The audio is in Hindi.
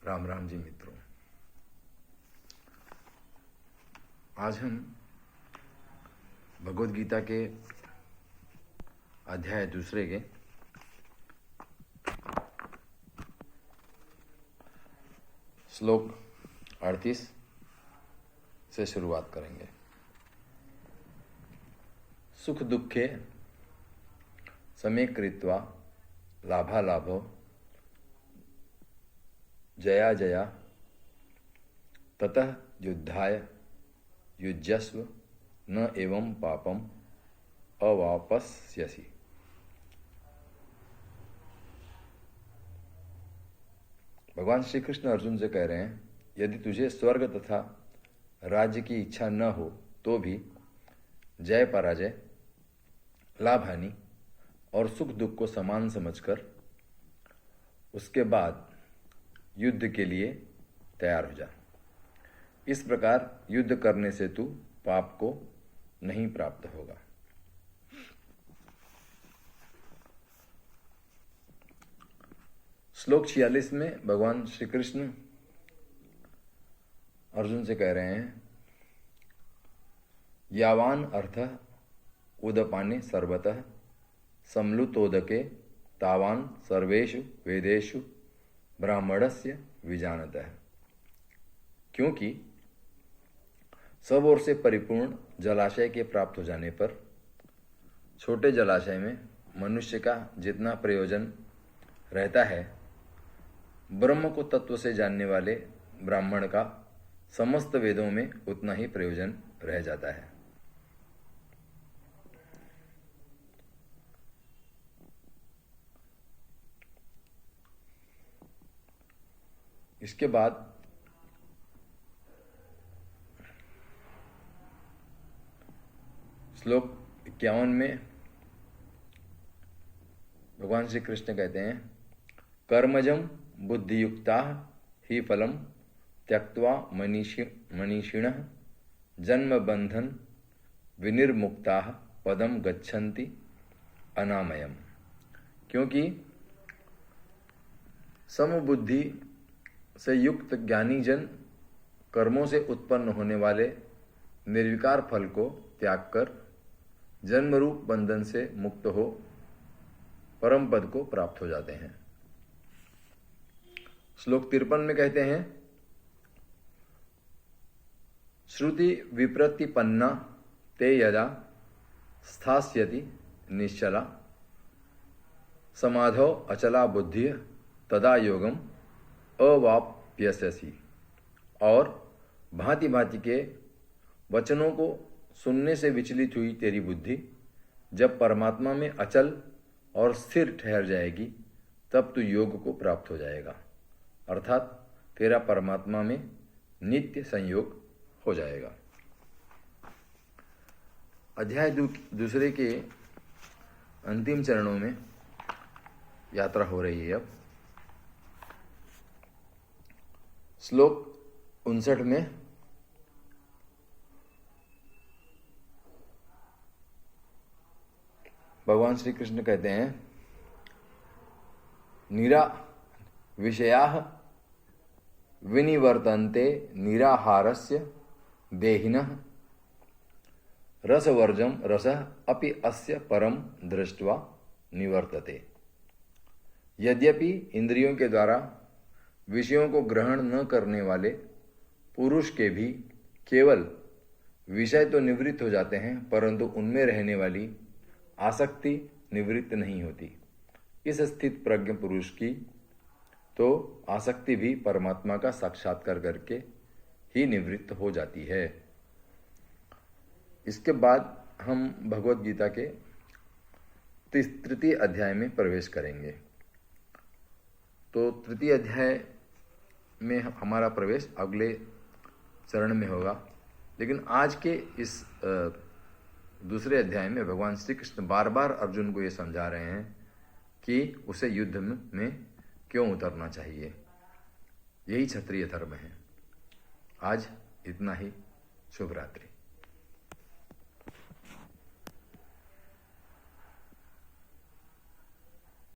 राम राम जी मित्रों। आज हम भगवद गीता के अध्याय दूसरे के श्लोक 38 से शुरुआत करेंगे। सुख दुखे समे कृत्वा लाभालाभो जया जया ततः युद्धाय युज्यस्व न एवं पापम अवापस्यसि। भगवान श्री कृष्ण अर्जुन से कह रहे हैं, यदि तुझे स्वर्ग तथा राज्य की इच्छा न हो तो भी जय पराजय, लाभ हानि और सुख दुख को समान समझकर उसके बाद युद्ध के लिए तैयार हो जा। इस प्रकार युद्ध करने से तू पाप को नहीं प्राप्त होगा। श्लोक 46 में भगवान श्री कृष्ण अर्जुन से कह रहे हैं, यावान अर्थः उदपाने सर्वतः सम्लुतोदके तावान सर्वेषु वेदेषु ब्राह्मणस्य विजानतः। क्योंकि सब ओर से परिपूर्ण जलाशय के प्राप्त हो जाने पर छोटे जलाशय में मनुष्य का जितना प्रयोजन रहता है, ब्रह्म को तत्व से जानने वाले ब्राह्मण का समस्त वेदों में उतना ही प्रयोजन रह जाता है। इसके बाद श्लोक 51 में भगवान श्री कृष्ण कहते हैं, कर्मजं बुद्धियुक्ता ही फलम त्यक्त्वा मनीषिणः जन्म बंधन विनिर्मुक्ता पदम गच्छन्ति अनामयम। क्योंकि समबुद्धि से युक्त ज्ञानी जन कर्मों से उत्पन्न होने वाले निर्विकार फल को त्याग कर जन्म रूप बंधन से मुक्त हो परम पद को प्राप्त हो जाते हैं। श्लोक 53 में कहते हैं, श्रुति विप्रतिपन्ना ते यदा स्थास्यति निश्चला समाधौ अचला बुद्धि तदा योगम अवाप्यस्यसि। और भांति भांति के वचनों को सुनने से विचलित हुई तेरी बुद्धि जब परमात्मा में अचल और स्थिर ठहर जाएगी तब तू योग को प्राप्त हो जाएगा, अर्थात तेरा परमात्मा में नित्य संयोग हो जाएगा। अध्याय दूसरे के अंतिम चरणों में यात्रा हो रही है। अब श्लोक 59 में भगवान श्री कृष्ण कहते हैं, निरा विषयाः विनिवर्तन्ते निराहारस्य देहिनः रसवर्जम रसः अपि अस्य परम दृष्ट्वा निवर्तते। यद्यपि इंद्रियों के द्वारा विषयों को ग्रहण न करने वाले पुरुष के भी केवल विषय तो निवृत्त हो जाते हैं, परंतु उनमें रहने वाली आसक्ति निवृत्त नहीं होती। इस स्थित प्रज्ञ पुरुष की तो आसक्ति भी परमात्मा का साक्षात्कार करके ही निवृत्त हो जाती है। इसके बाद हम भगवद गीता के तृतीय अध्याय में प्रवेश करेंगे। तो तृतीय अध्याय में हमारा प्रवेश अगले चरण में होगा, लेकिन आज के इस दूसरे अध्याय में भगवान श्री कृष्ण बार बार अर्जुन को ये समझा रहे हैं कि उसे युद्ध में क्यों उतरना चाहिए। यही क्षत्रिय धर्म है। आज इतना ही। शुभ रात्रि।